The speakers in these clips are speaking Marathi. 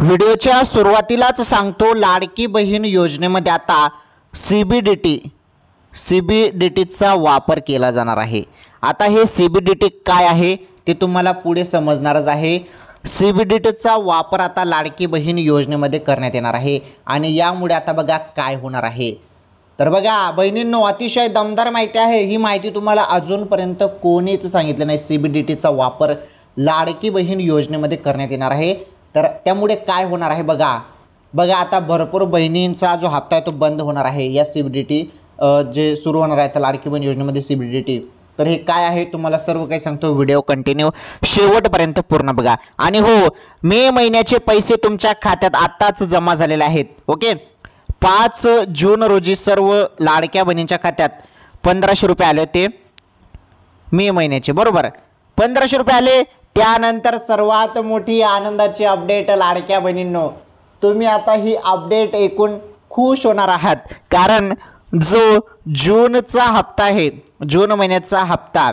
व्हिडिओच्या सुरुवातीलाच सांगतो, लाडकी बहीण योजनेमध्ये आता सीबीडीटीचा वापर केला जाणार आहे। आता हे सीबीडीटी काय आहे ते तुम्हाला पुढे समजणारच आहे। सीबीडीटीचा वापर आता लाडकी बहीण योजनेमध्ये करण्यात येणार आहे आणि यामुळे आता बघा काय होणार आहे। तर बघा बहिणींनो, अतिशय दमदार माहिती आहे ही। माहिती तुम्हाला अजूनपर्यंत कोणीच सांगितलं नाही। सीबीडीटीचा वापर लाडकी बहीण योजनेमध्ये करण्यात येणार आहे। तर त्यामुळे काय होणार आहे बघा आता भरपूर बहिणींचा जो हप्ता आहे तो बंद होणार आहे। या सीबीडीटी जे सुरू होणार आहे तर लाडकी बहीण योजनेमध्ये सीबीडीटी, तर हे काय आहे तुम्हाला सर्व काही सांगतो। व्हिडिओ कंटिन्यू शेवटपर्यंत पूर्ण बघा। आणि हो, मे महिन्याचे पैसे तुमच्या खात्यात आत्ताच जमा झालेले आहेत। ओके, 5 जून रोजी सर्व लाडक्या बहिणींच्या खात्यात 1500 रुपये आले होते मे महिन्याचे, बरोबर 1500 रुपये आले। त्यानंतर सर्वात मोठी आनंदाची अपडेट लाडक्या बहिणींनो, तुम्ही आता ही अपडेट ऐकून खुश होणार आहात, कारण जो जूनचा हप्ता आहे, जून महिन्याचा हप्ता,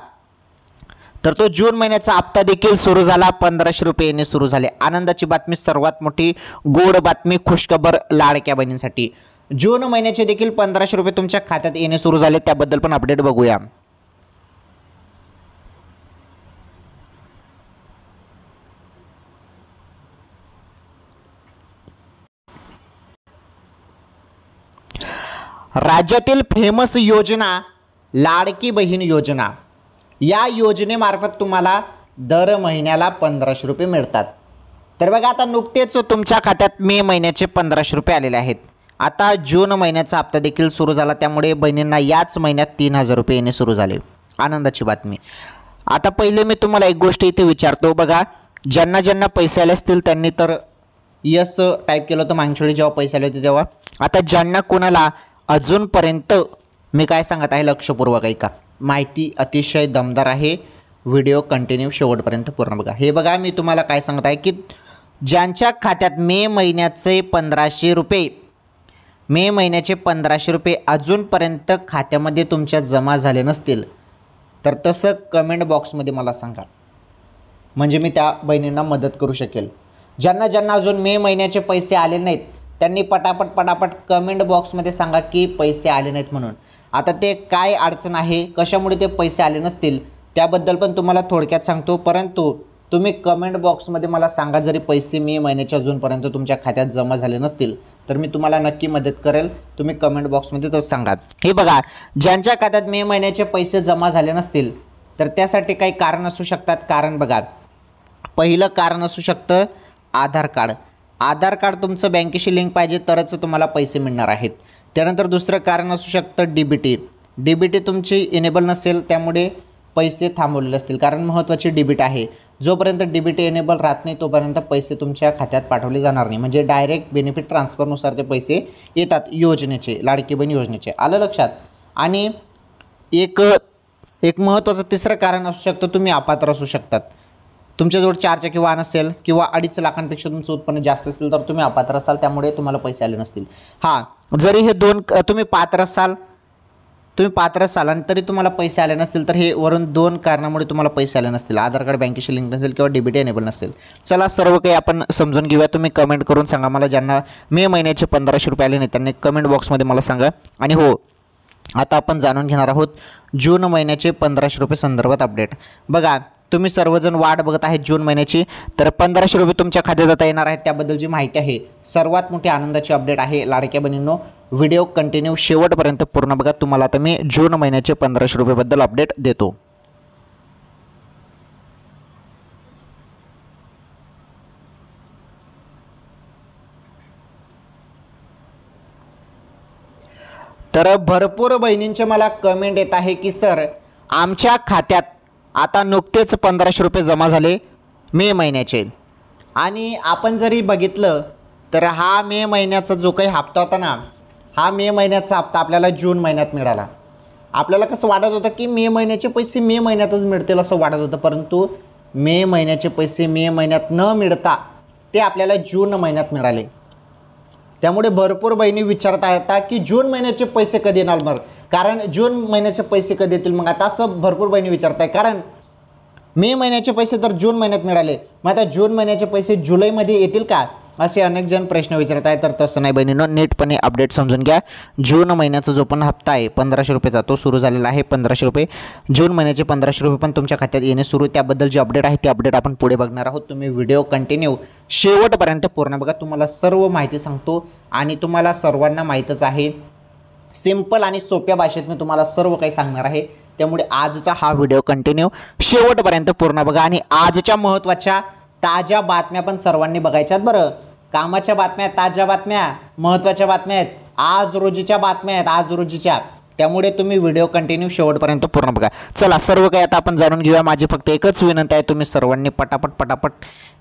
तर तो जून महिन्याचा हप्ता देखील सुरू झाला। 1500 रुपये येणे सुरू झाले। आनंदाची बातमी, सर्वात मोठी गोड बातमी, खुशखबर लाडक्या बहिणींसाठी। जून महिन्याचे देखील 1500 रुपये तुमच्या खात्यात येणे सुरू झाले, त्याबद्दल पण अपडेट बघूया। राज्यातील फेमस योजना लाडकी बहीण योजना, या योजनेमार्फत तुम्हाला दर महिन्याला 1500 रुपये मिळतात। तर बघा आता नुकतेच तुमच्या खात्यात मे महिन्याचे 1500 रुपये आलेले आहेत। आता जून महिन्याचा हप्ता देखील सुरू झाला, त्यामुळे बहिणींना याच महिन्यात 3000 रुपये येणे सुरू झाले। आनंदाची बातमी। आता पहिले मी तुम्हाला एक गोष्ट इथे विचारतो, बघा ज्यांना ज्यांना पैसे आले असतील त्यांनी तर यस टाईप केलं होतं मागच्या वेळी जेव्हा पैसे आले होते तेव्हा। आता ज्यांना कोणाला अजूनपर्यंत मी काय सांगत आहे लक्षपूर्वक ऐका, माहिती अतिशय दमदार आहे। व्हिडिओ कंटिन्यू शेवटपर्यंत पूर्ण बघा। हे बघा मी तुम्हाला काय सांगत आहे की ज्यांच्या खात्यात मे महिन्याचे 1500 रुपये, मे महिन्याचे 1500 रुपये अजूनपर्यंत खात्यामध्ये तुमच्या जमा झाले नसतील तर तसं कमेंट बॉक्समध्ये मला सांगा, म्हणजे मी त्या बहिणींना मदत करू शकेल। ज्यांना ज्यांना अजून मे महिन्याचे पैसे आले नाहीत त्यांनी पटापट कमेंट बॉक्समध्ये सांगा की पैसे आले नाहीत म्हणून। आता ते काय अडचण आहे, कशामुळे ते पैसे आले नसतील त्याबद्दल पण तुम्हाला थोडक्यात सांगतो, परंतु तुम्ही कमेंट बॉक्समध्ये मला सांगा। जरी पैसे मे महिन्याचे अजूनपर्यंत तुमच्या खात्यात जमा झाले नसतील तर मी तुम्हाला नक्की मदत करेल। तुम्ही कमेंट बॉक्समध्ये तसं सांगा। हे बघा, ज्यांच्या खात्यात मे महिन्याचे पैसे जमा झाले नसतील तर त्यासाठी काही कारण असू शकतात। कारण बघा, पहिलं कारण असू शकतं आधार कार्ड। आधार कार्ड तुमचं बँकेशी लिंक पाहिजे तरच तुम्हाला पैसे मिळणार आहेत। त्यानंतर दुसरं कारण असू शकतं डीबीटी तुमची इनेबल नसेल, त्यामुळे पैसे थांबवलेले असतील, कारण महत्त्वाची डीबीटी आहे। जोपर्यंत डीबीटी इनेबल राहत नाही तोपर्यंत पैसे तुमच्या खात्यात पाठवले जाणार नाही, म्हणजे डायरेक्ट बेनिफिट ट्रान्सफरनुसार ते पैसे येतात योजनेचे, लाडकी बहीण योजनेचे। आलं लक्षात? आणि एक महत्त्वाचं तिसरं कारण असू शकतं, तुम्ही अपात्र असू शकतात। तुमच्याजवळ 4 चाकी वाहन असेल किंवा 2.5 लाखांपेक्षा तुमचं उत्पन्न जास्त असेल तर तुम्ही अपात्र असाल, त्यामुळे तुम्हाला पैसे आले नसतील। हां, जरी हे दोन तुम्ही पात्र असाल आणि तरी तुम्हाला पैसे आले नसतील तर हे वरून 2 कारणामुळे तुम्हाला पैसे आले नसतील। आधार कार्ड बँकेशी लिंक नसेल किंवा डीबीटी एनेबल नसेल। चला सर्व काही आपण समजून घेऊया। तुम्ही कमेंट करून सांगा मला, ज्यांना मे महिन्याचे 1500 रुपये आले नाही त्यांनी कमेंट बॉक्समध्ये मला सांगा। आणि हो, आता आपण जाणून घेणार आहोत जून महिन्याचे 1500 रुपये संदर्भात अपडेट। बघा तुम्ही सर्वजण वाट बघत आहेत जून महिन्याची, तर 1500 रुपये तुमच्या खात्यात आता येणार आहेत, त्याबद्दलची माहिती आहे। सर्वात मोठी आनंदाची अपडेट आहे लाडक्या बहिणींनो। व्हिडिओ कंटिन्यू शेवटपर्यंत पूर्ण बघा, तुम्हाला आता मी जून महिन्याचे 1500 रुपयेबद्दल अपडेट देतो। तर भरपूर बहिणींचे मला कमेंट येत आहे की सर आमच्या खात्यात आता नुकतेच 1500 रुपये जमा झाले मे महिन्याचे, आणि आपण जरी बघितलं तर हा मे महिन्याचा जो काही हप्ता होता ना, हा मे महिन्याचा हप्ता आपल्याला जून महिन्यात मिळाला। आपल्याला कसं वाटत होतं की मे महिन्याचे पैसे मे महिन्यातच मिळतील असं वाटत होतं, परंतु मे महिन्याचे पैसे मे महिन्यात न मिळता ते आपल्याला जून महिन्यात मिळाले। त्यामुळे भरपूर बहिणी विचारत आहेत की जून महिन्याचे पैसे कधी येणार मग, कारण जून महिन्याचे पैसे कधी येतील मग, आता असं भरपूर बहिणी विचारत आहे। कारण मे महिन्याचे पैसे तर जून महिन्यात मिळाले, मग आता जून महिन्याचे पैसे जुलैमध्ये येतील का? असे अनेक जण प्रश्न विचारत आहे, तर तसं नाही बहिणींनो, नीटपणे अपडेट समजून घ्या. जून महिन्याचा जो पण हप्ता आहे 1500 रुपयेचा तो सुरू झालेला आहे. 1500 रुपये जून महिन्याचे 1500 रुपये पण तुमच्या खात्यात येणे सुरू. त्याबद्दल जे अपडेट आहे ते अपडेट आपण पुढे बघणार आहोत. तुम्ही व्हिडिओ कंटिन्यू शेवटपर्यंत पूर्ण बघा. तुम्हाला सर्व माहिती सांगतो आणि तुम्हाला सर्वांना माहीतच आहे, सिंपल आणि सोप्या भाषेत मी तुम्हाला सर्व काही सांगणार आहे. त्यामुळे आजचा हा व्हिडिओ कंटिन्यू शेवटपर्यंत पूर्ण बघा. आणि आजच्या महत्त्वाच्या ताज्या बातम्या पण सर्वांनी बघायच्यात बरं. कामाच्या बातम्या, ताज्या बातम्या, महत्त्वाच्या बातम्या आहेत, आज रोजीच्या बातम्या आहेत, आज रोजीच्या. त्यामुळे तुम्ही व्हिडिओ कंटिन्यू शेवटपर्यंत पूर्ण बघा. चला सर्व काही आता आपण जाणून घेऊया. माझी फक्त एकच विनंती आहे, तुम्ही सर्वांनी पटापट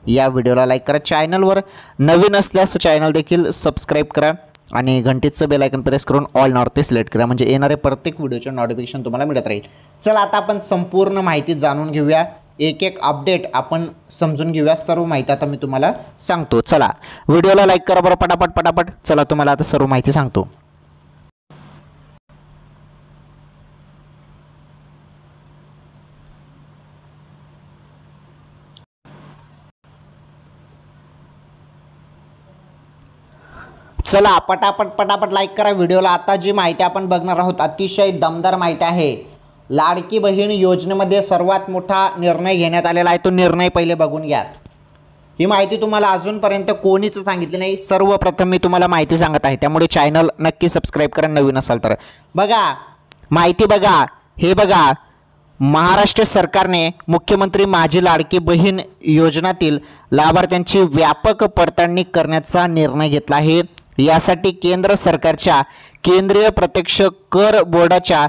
या व्हिडिओला लाईक करा. चॅनलवर नवीन असल्यास चॅनल देखील सबस्क्राईब करा आणि घंटीचं बेल आयकन प्रेस करून ऑल नॉर्थ सिलेक्ट करा, म्हणजे येणारे प्रत्येक व्हिडिओचे नोटिफिकेशन तुम्हाला मिळत राहील. चला आता आपण संपूर्ण माहिती जाणून घेऊया. एक एक अपडेट आपण समजून घेऊया. सर्व माहिती आता मी तुम्हाला सांगतो. चला व्हिडिओला लाईक करा बरं पटापट. चला तुम्हाला आता सर्व माहिती सांगतो. चला पटापट लाईक करा व्हिडिओला. आता जी माहिती आपण बघणार आहोत अतिशय दमदार माहिती आहे. लाडकी बहीण योजनेमध्ये सर्वात मोठा निर्णय घेण्यात आलेला आहे. तो निर्णय पहिले बघून घ्या. ही माहिती तुम्हाला अजूनपर्यंत कोणीच सांगितली नाही. सर्वप्रथम मी तुम्हाला माहिती सांगत आहे, त्यामुळे चॅनल नक्की सबस्क्राईब करा नवीन असाल तर. बघा माहिती बघा. हे बघा, महाराष्ट्र सरकारने मुख्यमंत्री माझी लाडकी बहीण योजनातील लाभार्थ्यांची व्यापक पडताळणी करण्याचा निर्णय घेतला आहे. यासाठी केंद्र सरकारच्या केंद्रीय प्रत्यक्ष कर बोर्डाच्या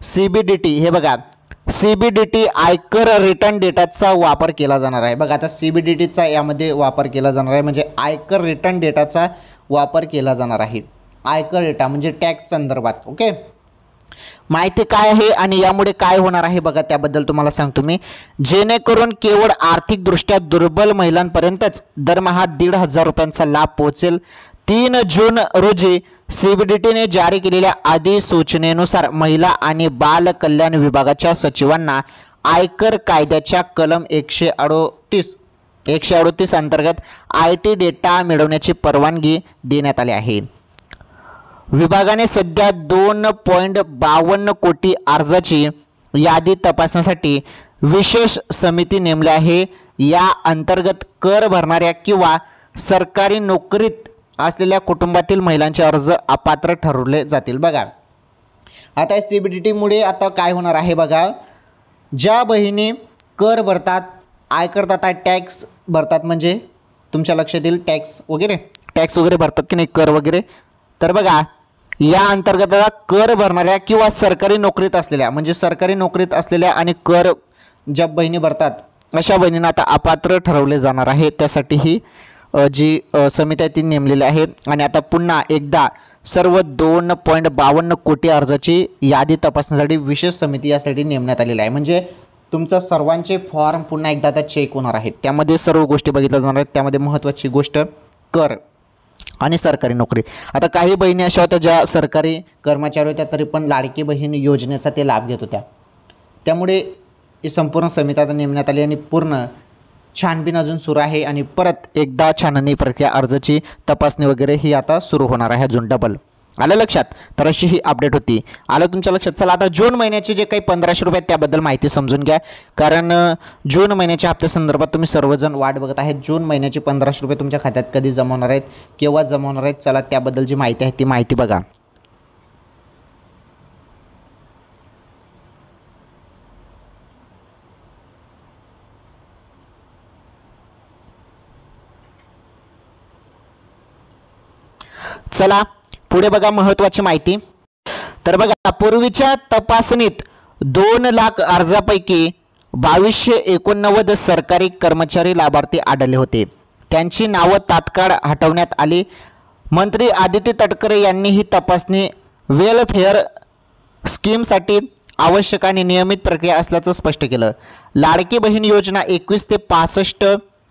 CBDT, हे बघा CBDT आयकर रिटर्न डेटाचा वापर केला जाणार आहे. बघा आता CBDTचा यामध्ये वापर केला जाणार आहे, म्हणजे आयकर रिटर्न डेटाचा वापर केला जाणार आहे. आयकर डेटा म्हणजे टॅक्स संदर्भात. ओके, माहिती काय आहे आणि यामुळे काय होणार आहे बघा, त्याबद्दल तुम्हाला सांगतो मी. जेणेकरून केवळ आर्थिकदृष्ट्या दुर्बल महिलांपर्यंतच दरमहा 1,500 रुपयांचा लाभ पोहोचेल. 3 जून रोजी CBDTने जारी केलेल्या अधिसूचनेनुसार महिला आणि बाल कल्याण विभागाच्या सचिवांना आयकर कायद्याच्या कलम 138 अंतर्गत IT डेटा मिळवण्याची परवानगी देण्यात आली आहे. विभागाने सध्या 2.52 कोटी अर्जाची यादी तपासण्यासाठी विशेष समिती नेमली आहे. या अंतर्गत कर भरणाऱ्या किंवा सरकारी नोकरीत असलेल्या कुटुंबातील महिलांचे अर्ज अपात्र ठरवले जातील. बघा आता CBDTमुळे आता काय होणार आहे बघा, ज्या बहिणी कर भरतात, आयकर दाता टॅक्स भरतात, म्हणजे तुमच्या लक्षात येईल टॅक्स वगैरे भरतात की नाही, कर वगैरे. तर बघा या अंतर्गत कर भरणाऱ्या किंवा सरकारी नोकरीत असलेल्या, म्हणजे सरकारी नोकरीत असलेल्या आणि कर ज्या बहिणी भरतात अशा बहिणींना आता अपात्र ठरवले जाणार आहे. त्यासाठी ही जी समिती आहे ती नेमलेली आहे. आणि आता पुन्हा एकदा सर्व 2.52 कोटी अर्जाची यादी तपासण्यासाठी विशेष समिती यासाठी नेमण्यात आलेली आहे. म्हणजे तुमचं सर्वांचे फॉर्म पुन्हा एकदा आता चेक होणार आहेत. त्यामध्ये सर्व गोष्टी बघितल्या जाणार आहेत. त्यामध्ये महत्त्वाची गोष्ट कर आणि सरकारी नोकरी. आता काही बहिणी अशा होत्या ज्या सरकारी कर्मचारी होत्या तरी पण लाडकी बहीण योजनेचा ते लाभ घेत होत्या. त्यामुळे ही संपूर्ण समिती आता नेमण्यात आली आणि पूर्ण छानबीन अजून सुरू आहे. आणि परत एकदा छाननी प्रक्रिया, अर्जाची तपासणी वगैरे ही आता सुरू होणार आहे अजून डबल. आलं लक्षात? तर अशी ही अपडेट होती. आलं तुमच्या लक्षात? चला आता जून महिन्याचे जे काही 1500 रुपये त्याबद्दल माहिती समजून घ्या. कारण जून महिन्याच्या हप्त्यासंदर्भात तुम्ही सर्वजण वाट बघत आहेत. जून महिन्याचे 1500 रुपये तुमच्या खात्यात कधी जमा होणार आहेत, केव्हा जमा होणार आहेत, चला त्याबद्दल जी माहिती आहे ती माहिती बघा. चला पुढे बघा महत्त्वाची माहिती. तर बघा पूर्वीच्या तपासणीत 2 लाख अर्जापैकी 2289 सरकारी कर्मचारी लाभार्थी आढळले होते. त्यांची नावं तात्काळ हटवण्यात आली. मंत्री आदित्य तटकरे यांनी ही तपासणी वेलफेअर स्कीमसाठी आवश्यक आणि नियमित प्रक्रिया असल्याचं स्पष्ट केलं. लाडकी बहीण योजना 21 ते 65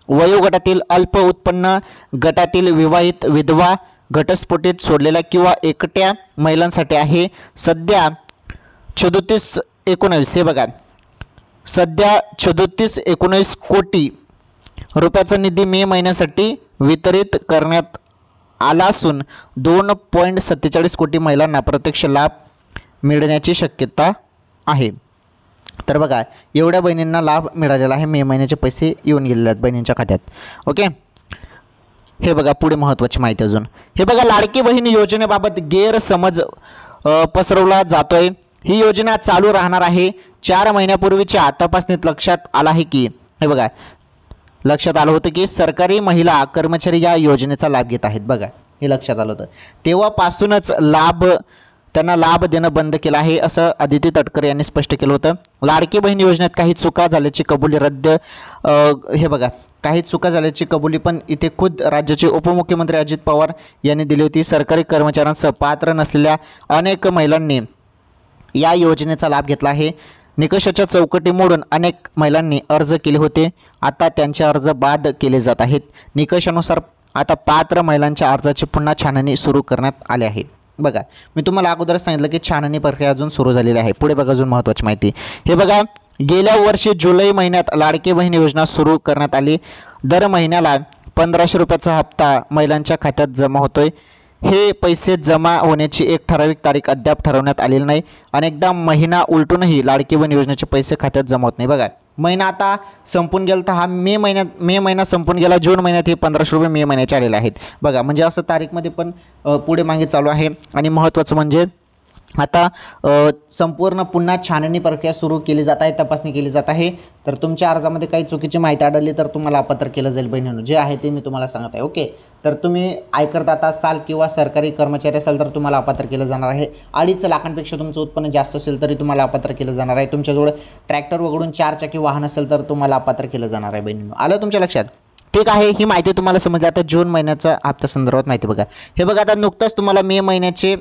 वयोगटातील अल्प उत्पन्न गटातील विवाहित, विधवा, घटस्फोटीत सोडलेल्या किंवा एकट्या महिलांसाठी आहे. सध्या 3719 हे बघा, सध्या 3719 कोटी रुपयाचा निधी मे महिन्यासाठी वितरित करण्यात आला असून 2.47 कोटी महिलांना प्रत्यक्ष लाभ मिळण्याची शक्यता आहे. तर बघा, एवढ्या बहिणींना लाभ मिळालेला आहे. मे महिन्याचे पैसे येऊन गेलेले आहेत बहिणींच्या खात्यात. ओके, हे बघा पुढे महत्त्वाची माहिती अजून. हे बघा, लाडकी बहीण योजनेबाबत गैरसमज पसरवला जातोय. ही योजना चालू राहणार आहे. 4 महिन्यापूर्वीच्या तपासणीत लक्षात आलं आहे की, हे बघा, लक्षात आलं होतं की सरकारी महिला कर्मचारी या योजनेचा लाभ घेत आहेत. बघा, हे लक्षात आलं होतं. तेव्हापासूनच त्यांना लाभ देणं बंद केलं आहे, असं आदिती तटकरे यांनी स्पष्ट केलं होतं. लाडकी बहीण योजनेत काही चुका झाल्याची कबुली हे बघा, काही चुका झाल्याची कबुली पण इथे खुद राज्याचे उपमुख्यमंत्री अजित पवार यांनी दिली होती. सरकारी कर्मचाऱ्यांसह पात्र नसलेल्या अनेक महिलांनी या योजनेचा लाभ घेतला आहे. निकषाच्या चौकटी मोडून अनेक महिलांनी अर्ज केले होते. आता त्यांचे अर्ज बाद केले जात आहेत. निकषानुसार आता पात्र महिलांच्या अर्जाची पुन्हा छाननी सुरू करण्यात आली आहे. बघा, मी तुम्हाला अगोदरच सांगितलं की छाननी प्रक्रिया अजून सुरू झालेली आहे. पुढे बघा अजून महत्त्वाची माहिती. हे बघा, गेल्या वर्षी जुलै महिन्यात लाडकी बहीण योजना सुरू करण्यात आली. दर महिन्याला 1500 रुपयाचा हप्ता महिलांच्या खात्यात जमा होतोय. हे पैसे जमा होण्याची एक ठराविक तारीख अद्याप ठरवण्यात आलेली नाही. अनेकदा महिना उलटूनही लाडकी बहीण योजनेचे पैसे खात्यात जमा होत नाही. बघा, महिना आता संपून गेला, तर हा मे महिना संपून गेला. जून महिन्यात हे 1500 रुपये मे महिन्याचे आलेले आहेत. बघा, म्हणजे असं तारीखमध्ये पण पुढे मागे चालू आहे. आणि महत्त्वाचं म्हणजे आता संपूर्ण पुन्हा छाननी प्रक्रिया सुरू केली जात आहे, तपासणी केली जात आहे. तर तुमच्या अर्जामध्ये काही चुकीची माहिती आढळली तर तुम्हाला अपात्र केलं जाईल बहिणींनो. जे आहे ते मी तुम्हाला सांगत आहे. ओके, तर तुम्ही आयकरदाता असाल किंवा सरकारी कर्मचारी असाल तर तुम्हाला अपात्र केलं जाणार आहे. 2.5 लाखांपेक्षा तुमचं उत्पन्न जास्त असेल तरी तुम्हाला अपात्र केलं जाणार आहे. तुमच्याजवळ ट्रॅक्टर वगळून 4 चाकी वाहन असेल तर तुम्हाला अपात्र केलं जाणार आहे बहिणींनो. आलं तुमच्या लक्षात? ठीक आहे, ही माहिती तुम्हाला समजली. आता जून महिन्याचा हप्ता संदर्भात माहिती बघा. हे बघा, आता नुकतंच तुम्हाला मे महिन्याचे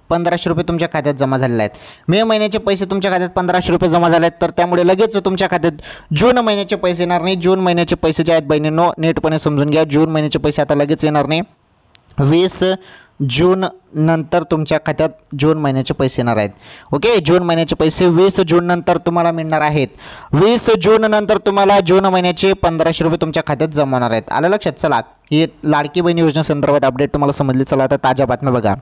1500 रुपये तुमच्या खात्यात जमा झालेले आहेत. मे महिन्याचे पैसे तुमच्या खात्यात 1500 रुपये जमा झाले आहेत. तर त्यामुळे लगेच तुमच्या खात्यात जून महिन्याचे पैसे येणार नाही. जून महिन्याचे पैसे जे आहेत बहिणींनो, नीटपणे समजून घ्या. जून महिन्याचे पैसे आता लगेच येणार नाही. 20 जून नंतर तुमच्या खात्यात जून महिन्याचे पैसे येणार आहेत. ओके, जून महिन्याचे पैसे 20 जून नंतर तुम्हाला मिळणार आहेत. 20 जून नंतर तुम्हाला जून महिन्याचे 1500 रुपये तुमच्या खात्यात जमा होणार आहेत. आलं लक्षात? चला, ही लाडकी बहीण योजनेसंदर्भात अपडेट तुम्हाला समजली. चला आता ताज्या बातम्या बघा.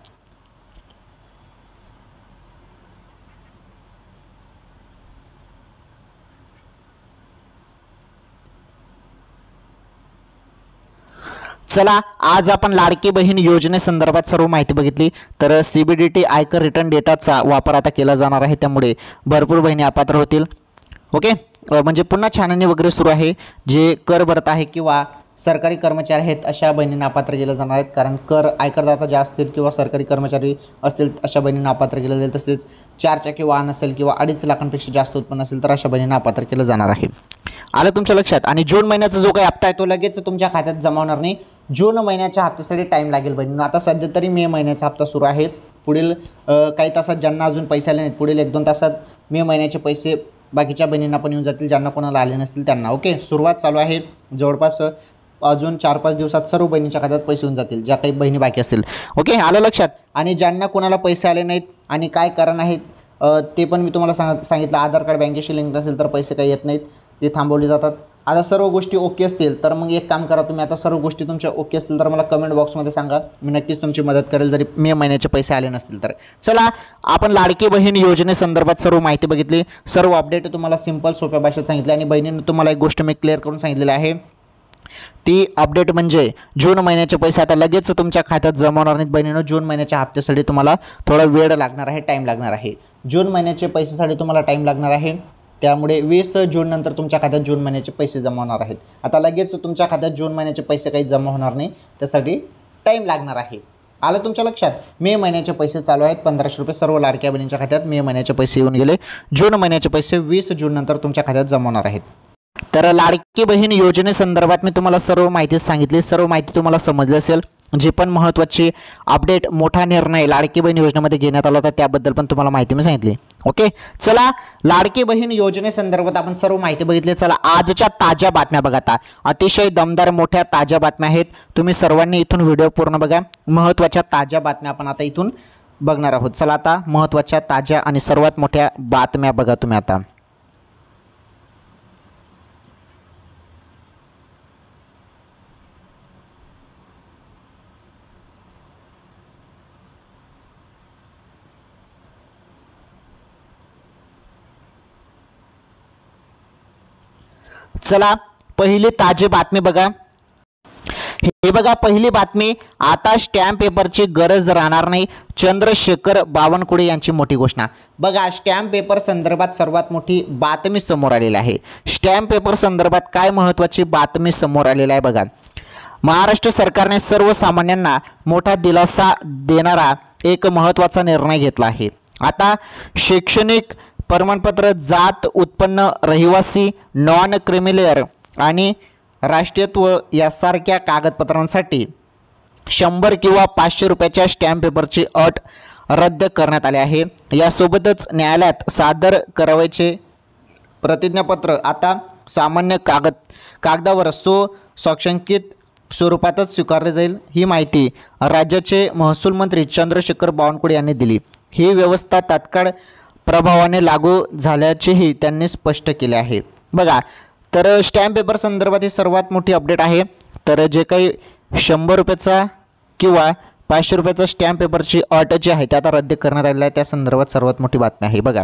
चला, आज आपण लाडकी बहीण योजनेसंदर्भात सर्व माहिती बघितली. तर CBDT आयकर रिटर्न डेटाचा वापर आता केला जाणार आहे, त्यामुळे भरपूर बहिणी अपात्र होतील. ओके, म्हणजे पुन्हा छाननी वगैरे सुरू आहे. जे कर भरत आहे किंवा सरकारी कर्मचारी आहेत अशा बहिणींना अपात्र केलं जाणार आहेत. कारण आयकरदाता जे असतील किंवा सरकारी कर्मचारी असतील अशा बहिणींना अपात्र केलं जाईल. तसेच 4 चाकी वाहन असेल किंवा 2.5 लाखांपेक्षा जास्त उत्पन्न असेल तर अशा बहिणींना अपात्र केलं जाणार आहे. आलं तुमच्या लक्षात? आणि जून महिन्याचा जो काही हप्ता आहे तो लगेच तुमच्या खात्यात जमा होणार नाही. जून महिन्याच्या हप्त्यासाठी टाईम लागेल बहिणींनो. आता सध्या तरी मे महिन्याचा हप्ता सुरू आहे. पुढील काही तासात ज्यांना अजून पैसे आले नाहीत, पुढील 1-2 तासात मे महिन्याचे पैसे बाकीच्या बहिणींना पण येऊन जातील, ज्यांना कोणाला आले नसतील त्यांना. ओके, सुरुवात चालू आहे. जवळपास अजून 4-5 दिवसात सर्व बहिणीच्या खात्यात पैसे येऊन जातील, ज्या काही बहिणी बाकी असतील. ओके, आलं लक्षात? आणि ज्यांना कोणाला पैसे आले नाहीत आणि काय कारण आहेत ते पण मी तुम्हाला सांगितलं. आधार कार्ड बँकेशी लिंक नसेल तर पैसे काही येत नाहीत, ते थांबवले जातात. आता सर्व गोष्टी ओके असतील तर मग एक काम करा तुम्ही. आता सर्व गोष्टी तुमच्या ओके असतील तर मला कमेंट बॉक्समध्ये सांगा, मी नक्कीच तुमची मदत करेल जरी मे महिन्याचे पैसे आले नसतील तर. चला, आपण लाडकी बहीण योजनेसंदर्भात सर्व माहिती बघितली. सर्व अपडेट तुम्हाला सिंपल सोप्या भाषेत सांगितले. आणि बहिणींनी तुम्हाला एक गोष्ट मी क्लिअर करून सांगितलेली आहे. ती अपडेट म्हणजे जून महिन्याचे पैसे आता लगेच तुमच्या खात्यात जमा होणार नाहीत बहिणींनो. जून महिन्याच्या हप्त्यासाठी तुम्हाला थोडा वेळ लागणार आहे, टाईम लागणार आहे. जून महिन्याचे पैसेसाठी तुम्हाला टाईम लागणार आहे. त्यामुळे 20 जून नंतर तुमच्या खात्यात जून महिन्याचे पैसे जमा होणार आहेत. आता लगेच तुमच्या खात्यात जून महिन्याचे पैसे काही जमा होणार नाही, त्यासाठी टाईम लागणार आहे. आलं तुमच्या लक्षात? मे महिन्याचे पैसे चालू आहेत 1500 रुपये सर्व लाडक्या बहिणींच्या खात्यात. मे महिन्याचे पैसे येऊन गेले. जून महिन्याचे पैसे 20 जून नंतर तुमच्या खात्यात जमा होणार आहेत. तर लाडकी बहीण योजनेसंदर्भात मी तुम्हाला सर्व माहिती सांगितली. सर्व माहिती तुम्हाला समजली असेल. जे पण महत्त्वाचे अपडेट, मोठा निर्णय लाडकी बहीण योजनेमध्ये घेण्यात आला होता त्याबद्दल पण तुम्हाला माहिती मी सांगितली. ओके, चला, लाडकी बहीण योजनेसंदर्भात आपण सर्व माहिती बघितली. चला, आजच्या ताज्या बातम्या बघा. आता अतिशय दमदार मोठ्या ताज्या बातम्या आहेत. तुम्ही सर्वांनी इथून व्हिडिओ पूर्ण बघा. महत्त्वाच्या ताज्या बातम्या आपण आता इथून बघणार आहोत. चला, आता महत्त्वाच्या ताज्या आणि सर्वात मोठ्या बातम्या बघा तुम्ही आता. चला पहिली ताजी बातमी बघा. हे बघा पहिली बातमी, आता स्टॅम्प पेपरची गरज राहणार नाही, चंद्रशेखर बावनकुळे यांची मोठी घोषणा. बघा स्टॅम्प पेपर संदर्भात सर्वात मोठी बातमी समोर आलेली आहे. स्टॅम्प पेपर संदर्भात काय महत्त्वाची बातमी समोर आलेली आहे बघा. महाराष्ट्र सरकारने सर्वसामान्यांना मोठा दिलासा देणारा एक महत्त्वाचा निर्णय घेतला आहे. आता शैक्षणिक प्रमाणपत्र, जात, उत्पन्न, रहिवासी, नॉन क्रिमिलेअर आणि राष्ट्रीयत्व यासारख्या कागदपत्रांसाठी 100 किंवा 500 रुपयाच्या स्टॅम्प पेपरची अट रद्द करण्यात आली आहे. यासोबतच न्यायालयात सादर करावयाचे प्रतिज्ञापत्र आता सामान्य कागदावर स्वाक्षंकित स्वरूपातच स्वीकारले जाईल. ही माहिती राज्याचे महसूल मंत्री चंद्रशेखर बावनकुळे यांनी दिली. ही व्यवस्था तात्काळ प्रभावाने लागू झाल्याचेही त्यांनी स्पष्ट केले आहे. बघा तर स्टॅम्प पेपर संदर्भात ही सर्वात मोठी अपडेट आहे. तर जे काही 100 रुपयाचा किंवा 500 रुपयाचा स्टॅम्प पेपरची अट जी आहे ते आता रद्द करण्यात आलेली आहे. त्या संदर्भात सर्वात मोठी बातमी आहे. बघा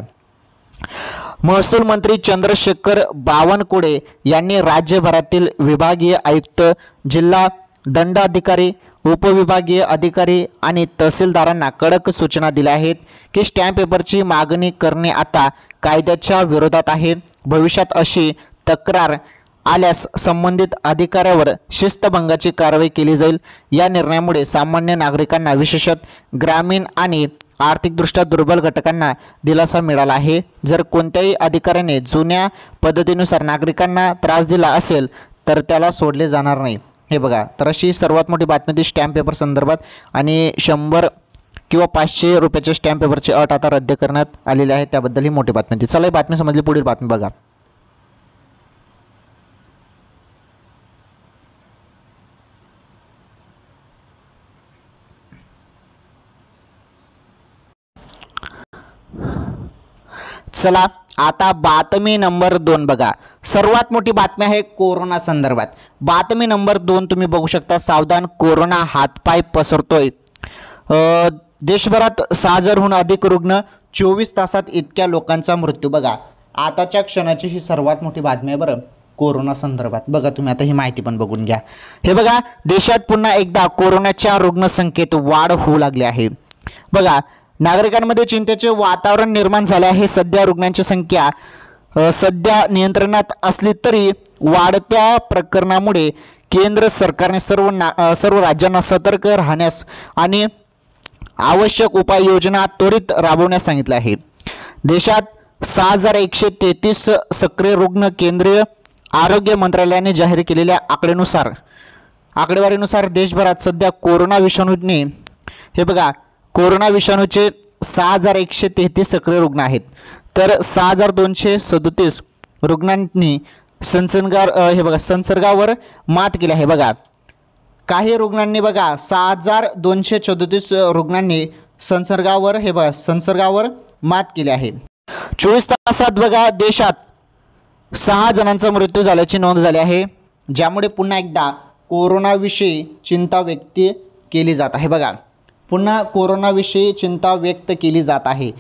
महसूल मंत्री चंद्रशेखर बावनकुळे यांनी राज्यभरातील विभागीय आयुक्त, जिल्हा दंडाधिकारी, उपविभागीय अधिकारी आणि तहसीलदारांना कडक सूचना दिल्या आहेत की स्टॅम्प पेपरची मागणी करणे आता कायद्याच्या विरोधात आहे. भविष्यात अशी तक्रार आल्यास संबंधित अधिकाऱ्यावर शिस्तभंगाची कारवाई केली जाईल. या निर्णयामुळे सामान्य नागरिकांना, विशेषतः ग्रामीण आणि आर्थिकदृष्ट्या दुर्बल घटकांना दिलासा मिळाला आहे. जर कोणत्याही अधिकाऱ्याने जुन्या पद्धतीनुसार नागरिकांना त्रास दिला असेल तर त्याला सोडले जाणार नाही. हे बघा तर अशी सर्वात मोठी बातमी ती स्टॅम्प पेपर संदर्भात. आणि 100 किंवा 500 रुपयाच्या स्टॅम्प पेपरची अट आता रद्द करण्यात आलेली आहे. त्याबद्दल ही मोठी बातमी. चला ही बातमी समजली. पुढील बातमी बघा. चला आता बातमी नंबर 2 बघा. सर्वात मोठी बातमी आहे कोरोना संदर्भात. बातमी नंबर 2 तुम्ही बघू शकता. सावधान, कोरोना हातपाय पसरतोय. देशभरात 6,000हून अधिक रुग्ण, 24 तासात इतक्या लोकांचा मृत्यू. बघा आताच्या क्षणाची ही सर्वात मोठी बातमी आहे बरं कोरोना संदर्भात. बघा तुम्ही आता ही माहिती पण बघून घ्या. हे बघा देशात पुन्हा एकदा कोरोनाच्या रुग्णसंख्येत वाढ होऊ लागली आहे. बघा नागरिकांमध्ये चिंतेचे वातावरण निर्माण झाले आहे. सध्या रुग्णांची संख्या सध्या नियंत्रणात असली तरी वाढत्या प्रकरणामुळे केंद्र सरकारने सर्व राज्यांना सतर्क राहण्यास आणि आवश्यक उपाययोजना त्वरित राबवण्यास सांगितले आहे. देशात 6,133 सक्रिय रुग्ण. केंद्रीय आरोग्य मंत्रालयाने जाहीर केलेल्या आकडेवारीनुसार देशभरात सध्या कोरोना विषाणूने कोरोना विषाणूचे 6,133 सक्रिय रुग्ण आहेत. तर 6,237 रुग्णांनी संसर्गावर मात केली आहे. बघा काही रुग्णांनी 6,237 रुग्णांनी संसर्गावर मात केली आहे. 24 तासात देशात 6 जणांचा मृत्यू झाल्याची नोंद झाली आहे. ज्यामुळे पुन्हा एकदा कोरोनाविषयी चिंता व्यक्त केली जात आहे. बघा पुन्हा कोरोनाविषयी चिंता व्यक्त केली जात आहे.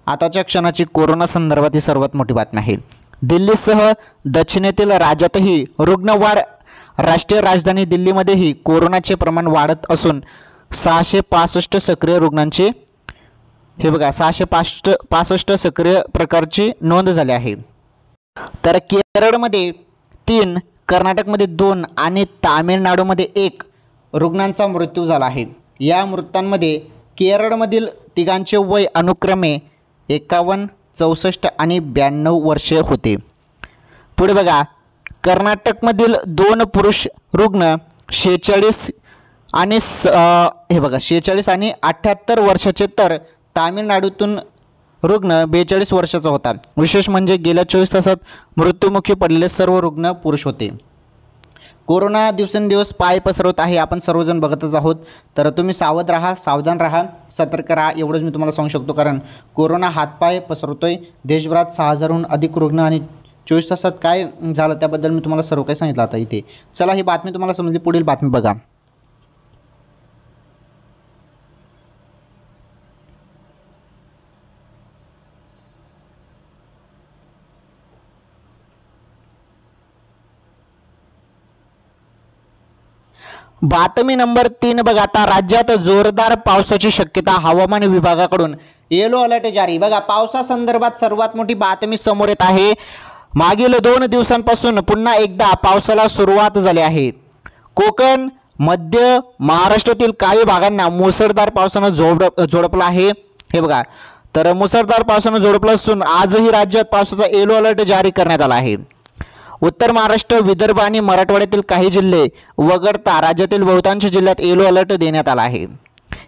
आताच्या क्षणाची कोरोना संदर्भात ही सर्वात मोठी बातमी आहे. दिल्लीसह दक्षिणेतील राज्यातही रुग्णवाढ. राष्ट्रीय राजधानी दिल्लीमध्येही कोरोनाचे प्रमाण वाढत असून 665 सक्रिय रुग्णांचे 665 सक्रिय प्रकारची नोंद झाली आहे. तर केरळमध्ये 3, कर्नाटकमध्ये 2 आणि तामिळनाडूमध्ये 1 रुग्णांचा मृत्यू झाला आहे. या मृतांमध्ये केरळमधील तिघांचे वय अनुक्रमे 51, 64 आणि 92 वर्षे होते. पुढे बघा कर्नाटकमधील 2 पुरुष रुग्ण 46 आणि 78 वर्षाचे. तर तामिळनाडूतून रुग्ण 42 वर्षाचा होता. विशेष म्हणजे गेल्या 24 तासात मृत्युमुखी पडलेले सर्व रुग्ण पुरुष होते. कोरोना दिवसेंदिवस पाय पसरवत आहे. आपण सर्वजण बघतच आहोत. तर तुम्ही सावध राहा, सावधान राहा, सतर्क राहा एवढंच मी तुम्हाला सांगू शकतो. कारण कोरोना हातपाय पसरवतोय. देशभरात 6,000हून अधिक रुग्ण आणि 24 तासात काय झालं त्याबद्दल मी तुम्हाला सर्व काही सांगितलं आता इथे. चला ही बातमी तुम्हाला समजली. पुढील बातमी बघा. बातमी नंबर 3 बघा, आता राज्यात जोरदार पावसाची शक्यता, हवामान विभागाकडून येलो अलर्ट जारी. बघा, पावसासंदर्भात सर्वात मोठी बातमी समोर येत आहे. मागील 2 दिवसांपासून पुन्हा एकदा पावसाला सुरुवात झाली आहे. कोकण, मध्य महाराष्ट्रातील काही भागांना मुसळधार पावसानं झोडपलं आहे. हे बघा, तर मुसळधार पावसानं झोडपलं असून आजही राज्यात पावसाचा येलो अलर्ट जारी करण्यात आला आहे. उत्तर महाराष्ट्र, विदर्भ आणि मराठवाड्यातील काही जिल्हे वगळता राज्यातील बहुतांश जिल्ह्यात येलो अलर्ट देण्यात आला आहे.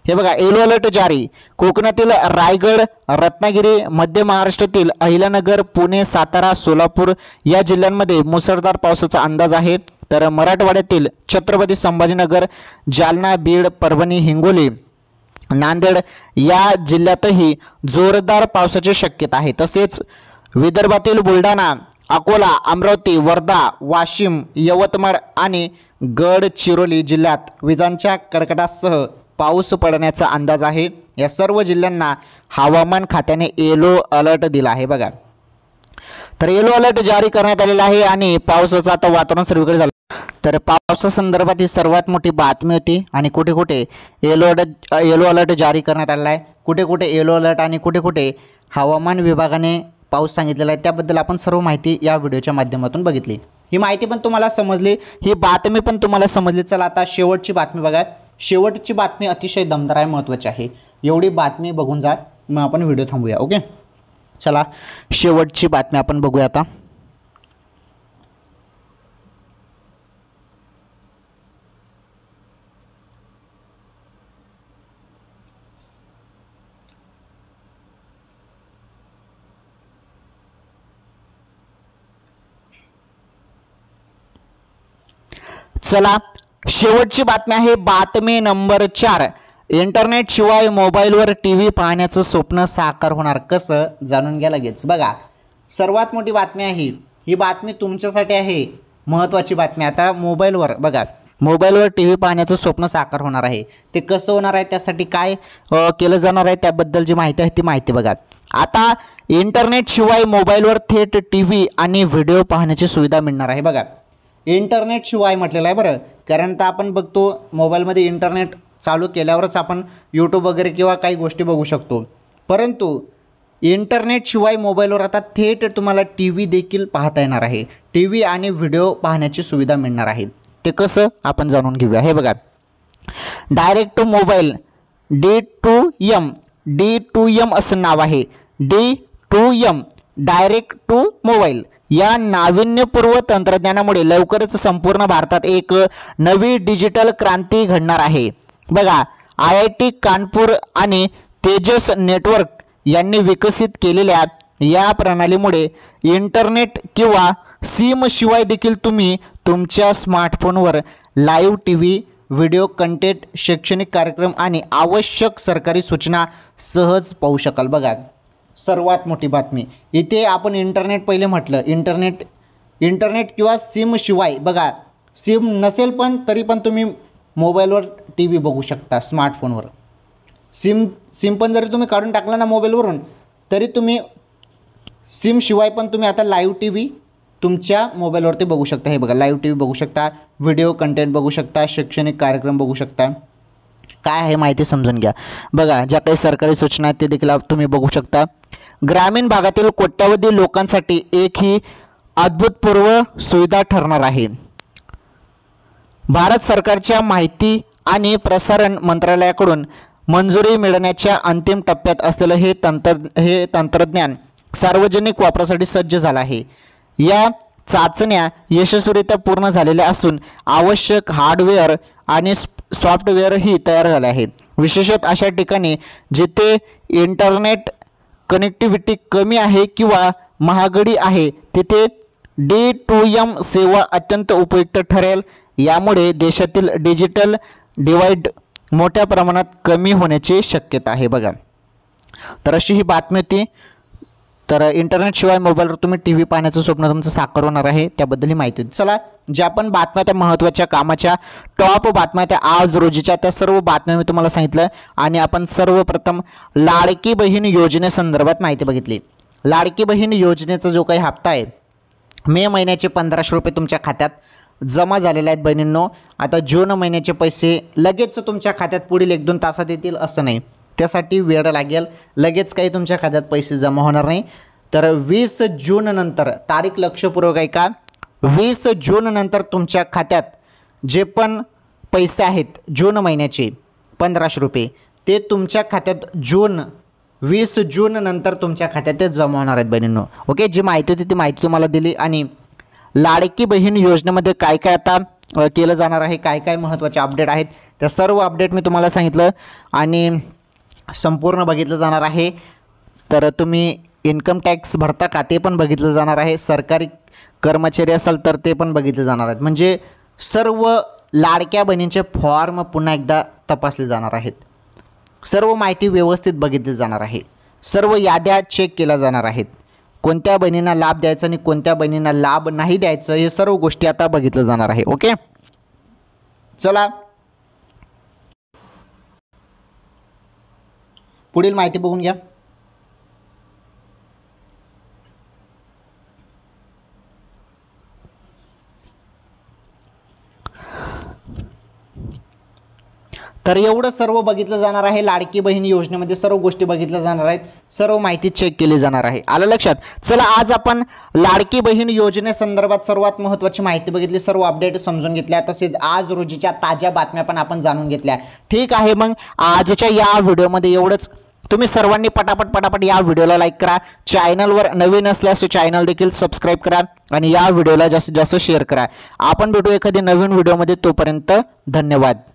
हे बघा, येलो अलर्ट जारी. कोकणातील रायगड, रत्नागिरी, मध्य महाराष्ट्रातील अहिल्यानगर, पुणे, सातारा, सोलापूर या जिल्ह्यांमध्ये मुसळधार पावसाचा अंदाज आहे. तर मराठवाड्यातील छत्रपती संभाजीनगर, जालना, बीड, परभणी, हिंगोली, नांदेड या जिल्ह्यातही जोरदार पावसाची शक्यता आहे. तसेच विदर्भातील बुलढाणा, अकोला, अमरावती, वर्धा, वाशिम, यवतमाळ आणि गडचिरोली जिल्ह्यात विजांच्या कडकडाटासह पाऊस पडण्याचा अंदाज आहे. या सर्व जिल्ह्यांना हवामान खात्याने येलो अलर्ट दिला आहे. बघा, तर येलो अलर्ट जारी करण्यात आलेला आहे आणि पावसाचं आता वातावरण सर्वीकडे झालं. तर पावसासंदर्भात ही सर्वात मोठी बातमी होती आणि कुठे कुठे येलो अलर्ट जारी करण्यात आलेला आहे, कुठे कुठे येलो अलर्ट आणि कुठे कुठे हवामान विभागाने पाऊस सांगितलेला आहे, त्याबद्दल आपण सर्व माहिती या व्हिडिओच्या माध्यमातून बघितली. ही माहिती पण तुम्हाला समजली, ही बातमी पण तुम्हाला समजली. चला आता शेवटची बातमी बघा. शेवटची बातमी अतिशय दमदार आहे, महत्त्वाची आहे. एवढी बातमी बघून जा, मग आपण व्हिडिओ थांबूया. ओके, चला शेवटची बातमी आपण बघूया आता. चला शेवटची बातमी आहे बातमी नंबर 4. इंटरनेट शिवाय मोबाईलवर TV पाहण्याचं स्वप्न साकार होणार कसं, जाणून घ्या लगेच. बघा, सर्वात मोठी बातमी आहे ही बातमी तुमच्यासाठी आहे, महत्त्वाची बातमी. आता मोबाईलवर बघा, मोबाईलवर TV पाहण्याचं स्वप्न साकार होणार आहे. ते कसं होणार आहे, त्यासाठी काय केलं जाणार आहे, त्याबद्दल जी माहिती आहे ती माहिती बघा. आता इंटरनेट शिवाय मोबाईलवर थेट TV आणि व्हिडिओ पाहण्याची सुविधा मिळणार आहे. बघा, इंटरनेट शिवाय म्हटलेलं आहे बरं, कारण आता आपण बघतो मोबाईलमध्ये इंटरनेट चालू केल्यावरच आपण यूट्यूब वगैरे किंवा काही गोष्टी बघू शकतो. परंतु इंटरनेट शिवाय मोबाईलवर आता थेट तुम्हाला TV देखील पाहता येणार आहे. TV आणि व्हिडिओ पाहण्याची सुविधा मिळणार आहे. ते कसं आपण जाणून घेऊया. हे बघा, डायरेक्ट टू मोबाईल D2M असं नाव आहे. D2M डायरेक्ट टू मोबाईल या नाविन्यपूर्व तंत्रज्ञानामुळे लवकरच संपूर्ण भारतात एक नवी डिजिटल क्रांती घडणार आहे. बघा, IIT कानपूर आणि तेजस नेटवर्क यांनी विकसित केलेल्या या प्रणालीमुळे इंटरनेट किंवा सिम शिवाय देखील तुम्ही तुमच्या स्मार्टफोनवर लाईव्ह TV, व्हिडिओ कंटेंट, शैक्षणिक कार्यक्रम आणि आवश्यक सरकारी सूचना सहज पाहू शकाल. बघा, सर्वात मोठी बातमी इथे आपण इंटरनेट पहिले म्हटलं, इंटरनेट किंवा सिम शिवाय. बघा, सिम नसेल पण तरी पण तुम्ही मोबाईलवर TV बघू शकता स्मार्टफोनवर. सिम पण जरी तुम्ही काढून टाकला ना मोबाईलवरून, तरी तुम्ही सिम शिवाय पण तुम्ही आता लाईव्ह TV तुमच्या मोबाईलवरती बघू शकता. हे बघा, लाईव्ह TV बघू शकता, व्हिडिओ कंटेंट बघू शकता, शैक्षणिक कार्यक्रम बघू शकता. काय आहे माहिती समजून घ्या. बघा, ज्या काही सरकारी सूचना आहेत ते देखील तुम्ही बघू शकता. ग्रामीण भागातील कोट्यावधी लोकांसाठी एक ही अभूतपूर्व सुविधा ठरणार आहे. भारत सरकारच्या माहिती आणि प्रसारण मंत्रालयाकडून मंजुरी मिळण्याच्या अंतिम टप्प्यात असलेलं हे तंत्रज्ञान सार्वजनिक वापरासाठी सज्ज झालं आहे. या चाचण्या यशस्वीरित्या पूर्ण झालेल्या असून आवश्यक हार्डवेअर आणि सॉफ्टवेअरही तयार झाले आहे. विशेषतः अशा ठिकाणी जिथे इंटरनेट कनेक्टिव्हिटी कमी आहे किंवा महागडी आहे तिथे D2M सेवा अत्यंत उपयुक्त ठरेल. यामुळे देशातील डिजिटल डिवाइड मोठ्या प्रमाणात कमी होण्याची शक्यता आहे. बघा, तर अशी ही बातमी होती. तर इंटरनेटशिवाय मोबाईलवर तुम्ही TV पाहण्याचं स्वप्न तुमचं साकार होणार आहे, त्याबद्दल ही माहिती होती. चला, ज्या पण बातम्या त्या महत्त्वाच्या कामाच्या टॉप बातम्या त्या आज रोजीच्या त्या सर्व बातम्या मी तुम्हाला सांगितलं. आणि आपण सर्वप्रथम लाडकी बहीण योजनेसंदर्भात माहिती बघितली. लाडकी बहीण योजनेचा जो काही हप्ता आहे, मे महिन्याचे 1500 रुपये तुमच्या खात्यात जमा झालेले आहेत बहिणींनो. आता जून महिन्याचे पैसे लगेच तुमच्या खात्यात पुढील 1-2 तासात येतील असं नाही, त्यासाठी वेळ लागेल. लगेच काही तुमच्या खात्यात पैसे जमा होणार नाही. तर 20 जून नंतर तारीख लक्षपूर्वक आहे का, 20 जून नंतर तुमच्या खात्यात जे पण पैसे आहेत जून महिन्याचे 1500 रुपये ते तुमच्या खात्यात 20 जून नंतर तुमच्या खात्यात ते जमा होणार आहेत बहिणींनो. ओके, जी माहिती होती ती माहिती तुम्हाला दिली. आणि लाडकी बहीण योजनेमध्ये काय काय आता केलं जाणार आहे, काय काय महत्त्वाचे अपडेट आहेत, त्या सर्व अपडेट मी तुम्हाला सांगितलं आणि संपूर्ण बघितलं जाणार आहे. तर तुम्ही इन्कम टॅक्स भरता का ते पण बघितलं जाणार आहे, सरकारी कर्मचारी असाल तर ते पण बघितले जाणार आहेत. म्हणजे सर्व लाडक्या बहिणींचे फॉर्म पुन्हा एकदा तपासले जाणार आहेत. सर्व माहिती व्यवस्थित बघितली जाणार आहे. सर्व याद्या चेक केल्या जाणार आहेत. कोणत्या बहिणींना लाभ द्यायचा आणि कोणत्या बहिणींना लाभ नाही द्यायचं हे सर्व गोष्टी आता बघितलं जाणार आहे. ओके, चला पुढील माहिती बघून घ्या. तर एवढं सर्व बघितलं जाणार आहे. लाडकी बहीण योजनेमध्ये सर्व गोष्टी बघितल्या जाणार आहेत, सर्व माहिती चेक केली जाणार आहे. आलं लक्षात. चला आज आपण लाडकी बहीण योजनेसंदर्भात सर्वात महत्त्वाची माहिती बघितली, सर्व अपडेट समजून घेतल्या, तसेच आज रोजीच्या ताज्या बातम्या पण आपण जाणून घेतल्या. ठीक आहे, मग आजच्या या व्हिडिओमध्ये एवढंच. तुम्ही सर्वांनी पटापट या व्हिडिओला लाईक करा, चॅनलवर नवीन असल्यास चॅनल देखील सबस्क्राईब करा आणि या व्हिडिओला जास्तीत जास्त शेअर करा. आपण भेटू एखादी नवीन व्हिडिओमध्ये, तोपर्यंत धन्यवाद.